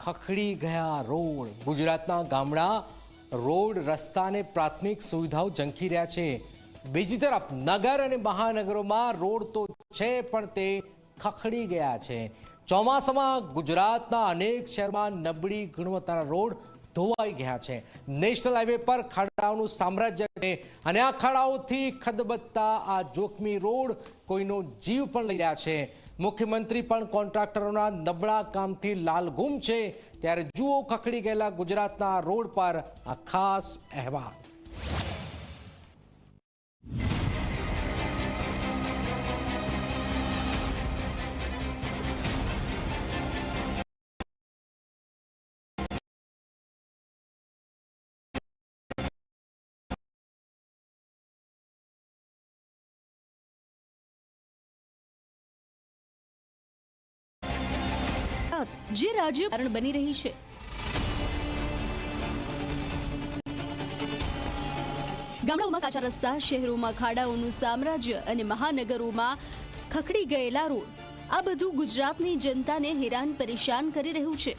ખખડી ગયા રોડ। ગુજરાતના ગામડા રોડ રસ્તાને પ્રાથમિક સુવિધાઓ ઝંખી રહ્યા છે। બીજી તરફ નગર અને મહાનગરોમાં રોડ તો છે પણ તે ખખડી ગયા છે। ચોમાસામાં ગુજરાતના અનેક શહેરમાં નબળી ગુણવત્તાના રોડ ધોવાઈ ગયા છે। નેશનલ હાઈવે પર ખાડાઓનું સામ્રાજ્ય છે અને આ ખાડાઓથી ખદબદતા આ જોખમી રોડ કોઈનો જીવ પણ લઈ રહ્યા છે। મુખ્યમંત્રી પણ કોન્ટ્રાક્ટરોના નબળા કામથી લાલઘૂમ છે। ત્યારે જુઓ ખખડી ગયેલા ગુજરાતના રોડ પર આ ખાસ અહેવાલ। જે રાજ્ય કારણ બની રહી છે। ગામડાઓમાં કાચા રસ્તા, શહેરોમાં ખાડાઓનું સામ્રાજ્ય અને મહાનગરોમાં ખખડી ગયેલા રોડ, આ બધું ગુજરાતની જનતાને હેરાન પરેશાન કરી રહ્યું છે।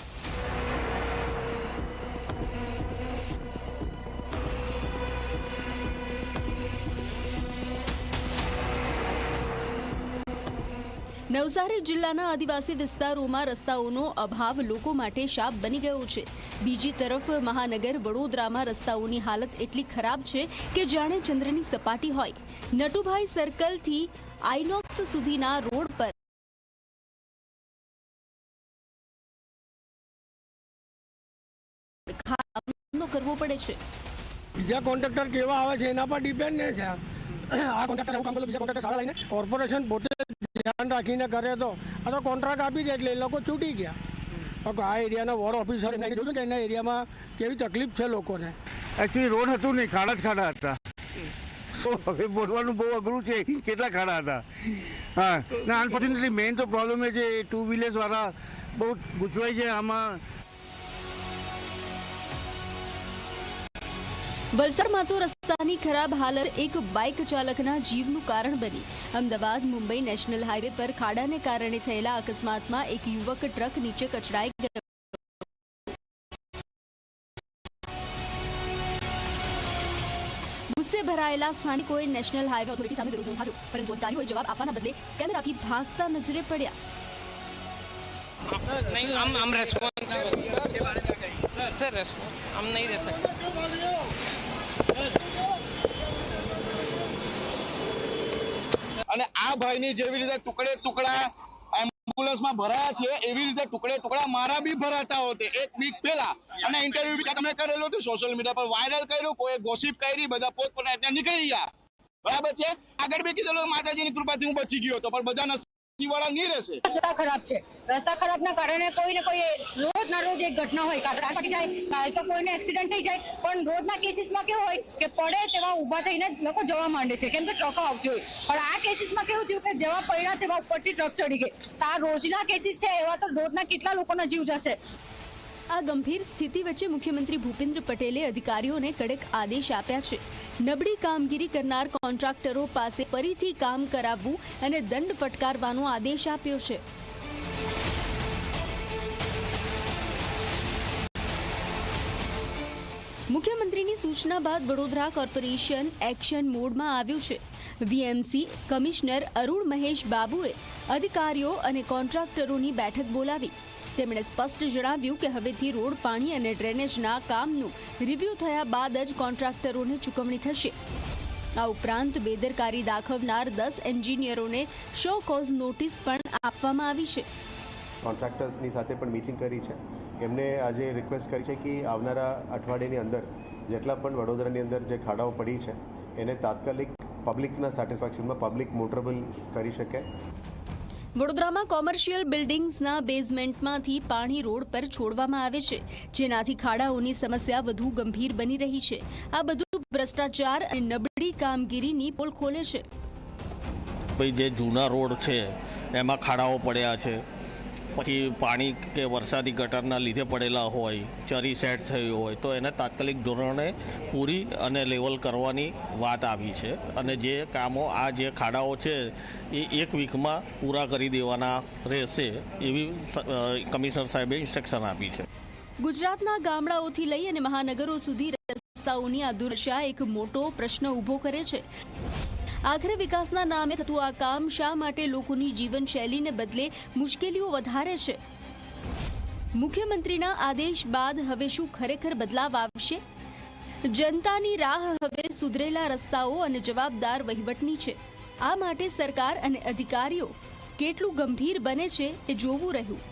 નવસારી જિલ્લાના આદિવાસી વિસ્તારોમાં રસ્તાઓનો અભાવ લોકો માટે શાપ બની ગયો છે। બીજી તરફ મહાનગર વડોદરામાં રસ્તાઓની હાલત એટલી ખરાબ છે કે જાણે ચંદ્રની સપાટી હોય। નટુભાઈ સર્કલથી આઇનોક્સ સુધીના રોડ પર ખાડો કરવો પડે છે। બીજા કોન્ટ્રાક્ટર કેવા આવે છે એના પર ડિપેન્ડ છે। આ કોન્ટ્રાક્ટર એવું કામ કરે, બીજા કોન્ટ્રાક્ટર સારા લઈને કોર્પોરેશન પોતે ધ્યાન રાખીને કરે તો આ તો કોન્ટ્રાક્ટ આપી દે એટલે એ લોકો છૂટી ગયા। આ એરિયાના વોર્ડ ઓફિસર જોયું કે એના એરિયામાં કેવી તકલીફ છે લોકોને। એકચ્યુઅલી રોડ હતું નહીં, ખાડા જ ખાડા હતા। તો હવે બોલવાનું બહુ અઘરું છે કેટલા ખાડા હતા। હા ના, અનફોર્ચ્યુનેટલી મેઇન તો પ્રોબ્લેમ એ છે ટુ વ્હીલર્સવાળા બહુ ગૂંચવાઈ છે આમાં। વલસાડમાં તો રસ્તાની ખરાબ હાલત એક બાઇક ચાલકના જીવનું કારણ બની। અમદાવાદ મુંબઈ નેશનલ હાઈવે પર ખાડાને કારણે થયેલા અકસ્માતમાં એક યુવક ટ્રક નીચે કચડાઈ ગયો। ગુસ્સે ભરાયેલા સ્થાનિકોએ નેશનલ હાઈવે ઓથોરિટી સામે વિરોધ નોંધાવ્યો, પરંતુ અધિકારીઓએ જવાબ આપવાના બદલે કેમેરાથી ભાગતા નજરે પડ્યા। नहीं हम रेस्पॉन्सिबल सर हम नहीं दे सकते। અને આ ભાઈની જેવી રીતે ટુકડે ટુકડા એમ્બ્યુલન્સમાં ભરાયા છે એવી રીતે ટુકડે ટુકડા મારા બી ભરાતા હોતે એક વીક પહેલા। અને ઇન્ટરવ્યુ બી તમે કરેલું હતું, સોશિયલ મીડિયા પર વાયરલ કર્યું, કોઈ ગોસિપ કરી, બધા પોતપોતાના એટલે નીકળી ગયા। બરાબર છે, આગળ બી કીધેલું માતાજીની કૃપાથી હું બચી ગયો હતો, પણ બધા વાળા નહીં રહેશે। રસ્તા ખરાબ છે, રસ્તા ખરાબના કારણે કોઈ ને કોઈ રોજ ના રોજ એક ઘટના હોય, કાંકરા પડી જાય, કાલ તો કોઈને એક્સિડન્ટ થઈ જાય। પણ રોજના કેસીસમાં કેવું હોય કે પડે તેવા ઊભા થઈને લોકો જવા માંડે છે, કેમ કે ટ્રકો આવતી હોય। પણ આ કેસીસમાં કેવું થયું કે જેવા પડ્યા તેવા ઉપરથી ટ્રક ચડી ગઈ। તો આ રોજના કેસીસ છે, એવા તો રોજના કેટલા લોકોના જીવ જશે। આ ગંભીર સ્થિતિ વચ્ચે મુખ્યમંત્રી ભૂપેન્દ્ર પટેલે અધિકારીઓને કડક આદેશ આપ્યા છે। નબળી કામગીરી કરનાર કોન્ટ્રાક્ટરો પાસે ફરીથી કામ કરાવવું અને દંડ ફટકારવાનો આદેશ આપ્યો છે। મુખ્યમંત્રીની સૂચના બાદ વડોદરા કોર્પોરેશન એક્શન મોડમાં આવ્યું છે। વીએમસી કમિશનર અરુણ મહેશ બાબુએ અધિકારીઓ અને કોન્ટ્રાક્ટરોની બેઠક બોલાવી। તેમણે સ્પષ્ટ જણાવ્યું કે હવેથી રોડ, પાણી અને ડ્રેનેજના કામનું રિવ્યૂ થયા બાદ જ કોન્ટ્રાક્ટરોને ચૂકવણી થશે। આ ઉપરાંત બેદરકારી દાખવનાર 10 એન્જિનિયરોને શો કોઝ નોટિસ પણ આપવામાં આવી છે। કોન્ટ્રાક્ટર્સની સાથે પણ મીટિંગ કરી છે। એમને આજે રિક્વેસ્ટ કરી છે કે આવનારા અઠવાડિયાની અંદર જેટલા પણ વડોદરાની અંદર જે ખાડાઓ પડી છે એને તાત્કાલિક પબ્લિકના સેટિસ્ફેક્શનમાં પબ્લિક મોટરેબલ કરી શકે। વડોદરામાં કોમર્શિયલ બિલ્ડિંગ્સના બેઝમેન્ટમાંથી પાણી રોડ પર છોડવામાં આવે છે, જેનાથી ખાડાઓની સમસ્યા વધુ ગંભીર બની રહી છે। આ બધું ભ્રષ્ટાચાર અને નબળી કામગીરીની પોલ ખોલે છે। ભાઈ જે જૂના રોડ છે એમાં ખાડાઓ પડ્યા છે, પછી પાણી કે વરસાદી ગટરના લીધે પડેલા હોય, ચરી સેટ થઈ હોય તો એને તાત્કાલિક ધોરણે પૂરી અને લેવલ કરવાની વાત આવી છે. અને જે કામો આ જે ખાડાઓ છે એ 1 વીકમાં પૂરા કરી દેવાના રહેશે એવી કમિશનર સાહેબે ઇન્સ્ટ્રક્શન આપી છે. ગુજરાતના ગામડાઓથી લઈ અને મહાનગરો સુધી રસ્તાઓની આ દુર્દશા એક મોટો પ્રશ્ન ઊભો કરે છે. આખરે વિકાસના નામે થતું આ કામ શા માટે લોકોની જીવનશૈલીને બદલે મુશ્કેલીઓ વધારે છે? મુખ્યમંત્રીના આદેશ બાદ હવે શું ખરેખર બદલાવ આવશે? જનતાની રાહ હવે સુધરેલા રસ્તાઓ અને જવાબદાર વહીવટની છે. આ માટે સરકાર અને અધિકારીઓ કેટલું ગંભીર બને છે એ જોવું રહ્યું.